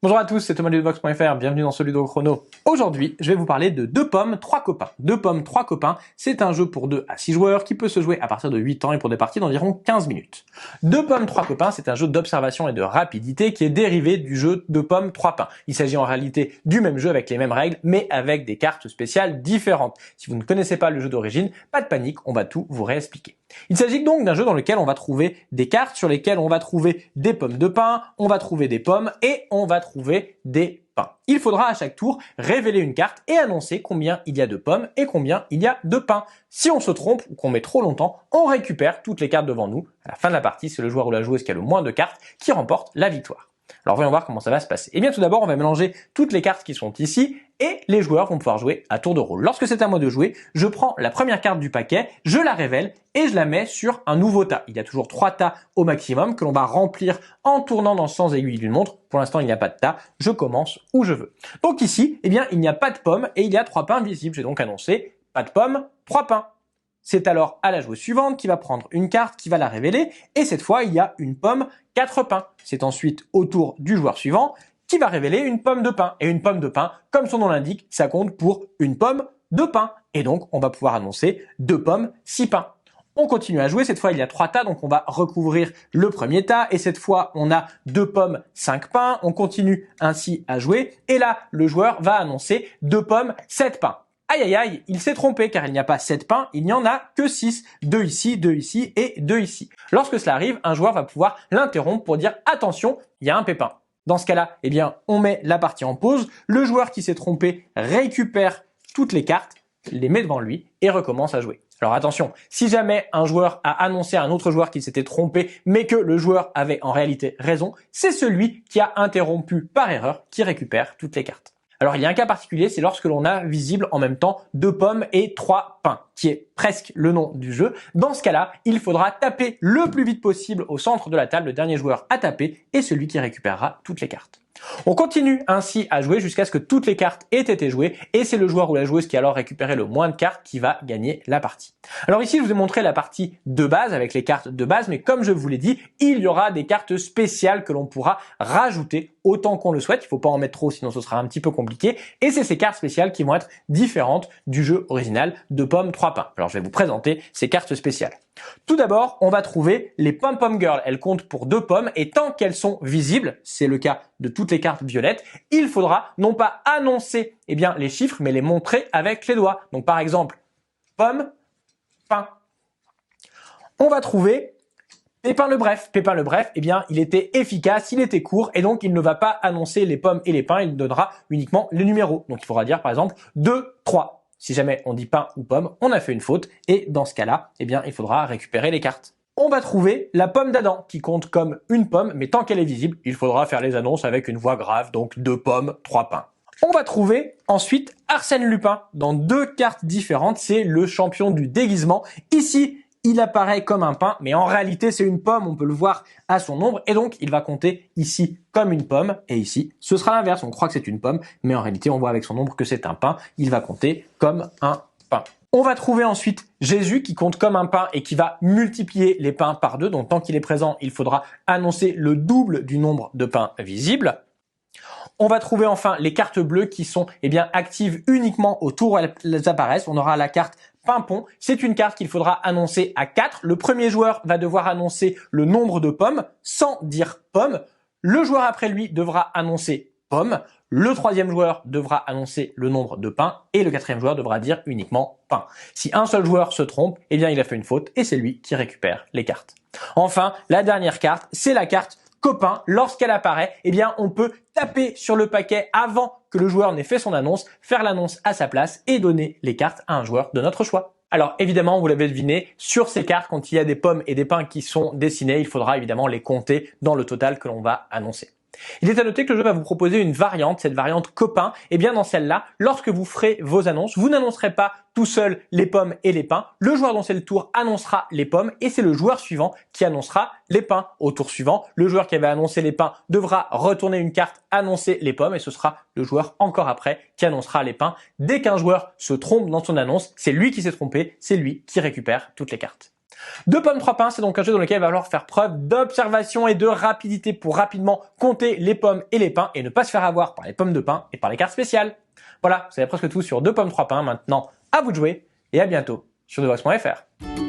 Bonjour à tous, c'est Thomas de Vox.fr, bienvenue dans ce Ludo Chrono. Aujourd'hui, je vais vous parler de 2 pommes, 3 copains. 2 pommes, 3 copains, c'est un jeu pour 2 à 6 joueurs qui peut se jouer à partir de 8 ans et pour des parties d'environ 15 minutes. 2 pommes, 3 copains, c'est un jeu d'observation et de rapidité qui est dérivé du jeu 2 pommes, 3 pains. Il s'agit en réalité du même jeu avec les mêmes règles, mais avec des cartes spéciales différentes. Si vous ne connaissez pas le jeu d'origine, pas de panique, on va tout vous réexpliquer. Il s'agit donc d'un jeu dans lequel on va trouver des cartes sur lesquelles on va trouver des pommes de pin, on va trouver des pommes et on va trouver des pains. Il faudra à chaque tour révéler une carte et annoncer combien il y a de pommes et combien il y a de pains. Si on se trompe ou qu'on met trop longtemps, on récupère toutes les cartes devant nous. À la fin de la partie, c'est le joueur ou la joueuse qui a le moins de cartes qui remporte la victoire. Alors voyons voir comment ça va se passer. Eh bien tout d'abord, on va mélanger toutes les cartes qui sont ici et les joueurs vont pouvoir jouer à tour de rôle. Lorsque c'est à moi de jouer, je prends la première carte du paquet, je la révèle et je la mets sur un nouveau tas. Il y a toujours 3 tas au maximum que l'on va remplir en tournant dans le sens aiguille d'une montre. Pour l'instant, il n'y a pas de tas, je commence où je veux. Donc ici, eh bien, il n'y a pas de pommes et il y a 3 pains visibles. J'ai donc annoncé pas de pommes, 3 pains. C'est alors à la joueuse suivante qui va prendre une carte, qui va la révéler, et cette fois, il y a une pomme, 4 pains. C'est ensuite au tour du joueur suivant qui va révéler une pomme de pain. Et une pomme de pain, comme son nom l'indique, ça compte pour une pomme de pain. Et donc, on va pouvoir annoncer 2 pommes, 6 pains. On continue à jouer, cette fois il y a 3 tas, donc on va recouvrir le premier tas, et cette fois on a 2 pommes, 5 pains, on continue ainsi à jouer, et là le joueur va annoncer 2 pommes, 7 pains. Aïe aïe aïe, il s'est trompé car il n'y a pas 7 pains, il n'y en a que 6. 2 ici, 2 ici et 2 ici. Lorsque cela arrive, un joueur va pouvoir l'interrompre pour dire attention, il y a un pépin. Dans ce cas-là, eh bien, on met la partie en pause, le joueur qui s'est trompé récupère toutes les cartes, les met devant lui et recommence à jouer. Alors attention, si jamais un joueur a annoncé à un autre joueur qu'il s'était trompé, mais que le joueur avait en réalité raison, c'est celui qui a interrompu par erreur qui récupère toutes les cartes. Alors il y a un cas particulier, c'est lorsque l'on a visible en même temps 2 pommes et 3 pains, qui est presque le nom du jeu. Dans ce cas-là, il faudra taper le plus vite possible au centre de la table, le dernier joueur à taper est celui qui récupérera toutes les cartes. On continue ainsi à jouer jusqu'à ce que toutes les cartes aient été jouées et c'est le joueur ou la joueuse qui a alors récupéré le moins de cartes qui va gagner la partie. Alors ici, je vous ai montré la partie de base avec les cartes de base, mais comme je vous l'ai dit, il y aura des cartes spéciales que l'on pourra rajouter autant qu'on le souhaite. Il faut pas en mettre trop, sinon ce sera un petit peu compliqué. Et c'est ces cartes spéciales qui vont être différentes du jeu original de pommes 3 pains. Alors je vais vous présenter ces cartes spéciales. Tout d'abord, on va trouver les Pom Pom Girls. Elles comptent pour 2 pommes et tant qu'elles sont visibles, c'est le cas de toutes les cartes violettes, il faudra non pas annoncer les chiffres, mais les montrer avec les doigts. Donc par exemple, pomme, pain. On va trouver Pépin le Bref. Pépin le Bref, il était efficace, il était court et donc il ne va pas annoncer les pommes et les pains, il donnera uniquement les numéros. Donc il faudra dire par exemple 2, 3. Si jamais on dit pain ou pomme, on a fait une faute et dans ce cas-là, il faudra récupérer les cartes. On va trouver la pomme d'Adam qui compte comme une pomme, mais tant qu'elle est visible, il faudra faire les annonces avec une voix grave, donc 2 pommes, 3 pains. On va trouver ensuite Arsène Lupin dans 2 cartes différentes, c'est le champion du déguisement. Ici, il apparaît comme un pain, mais en réalité c'est une pomme, on peut le voir à son ombre, et donc il va compter ici comme une pomme, et ici ce sera l'inverse, on croit que c'est une pomme, mais en réalité on voit avec son ombre que c'est un pain, il va compter comme un pain. On va trouver ensuite Jésus qui compte comme un pain et qui va multiplier les pains par 2, donc tant qu'il est présent, il faudra annoncer le double du nombre de pains visibles. On va trouver enfin les cartes bleues qui sont actives uniquement au tour où elles apparaissent. On aura la carte Pimpon. C'est une carte qu'il faudra annoncer à 4. Le premier joueur va devoir annoncer le nombre de pommes sans dire pomme. Le joueur après lui devra annoncer pomme. Le troisième joueur devra annoncer le nombre de pains et le quatrième joueur devra dire uniquement pain. Si un seul joueur se trompe, il a fait une faute et c'est lui qui récupère les cartes. Enfin, la dernière carte, c'est la carte copain. Lorsqu'elle apparaît, on peut taper sur le paquet avant que le joueur n'ait fait son annonce, faire l'annonce à sa place et donner les cartes à un joueur de notre choix. Alors évidemment, vous l'avez deviné, sur ces cartes, quand il y a des pommes et des pains qui sont dessinés, il faudra évidemment les compter dans le total que l'on va annoncer. Il est à noter que le jeu va vous proposer une variante, cette variante copain. Et bien dans celle-là, lorsque vous ferez vos annonces, vous n'annoncerez pas tout seul les pommes et les pains. Le joueur dont c'est le tour annoncera les pommes et c'est le joueur suivant qui annoncera les pains. Au tour suivant, le joueur qui avait annoncé les pains devra retourner une carte, annoncer les pommes et ce sera le joueur encore après qui annoncera les pains. Dès qu'un joueur se trompe dans son annonce, c'est lui qui s'est trompé, c'est lui qui récupère toutes les cartes. Deux pommes, trois pains, c'est donc un jeu dans lequel il va falloir faire preuve d'observation et de rapidité pour rapidement compter les pommes et les pains et ne pas se faire avoir par les pommes de pain et par les cartes spéciales. Voilà, vous savez presque tout sur deux pommes, trois pains. Maintenant, à vous de jouer et à bientôt sur TheVox.fr.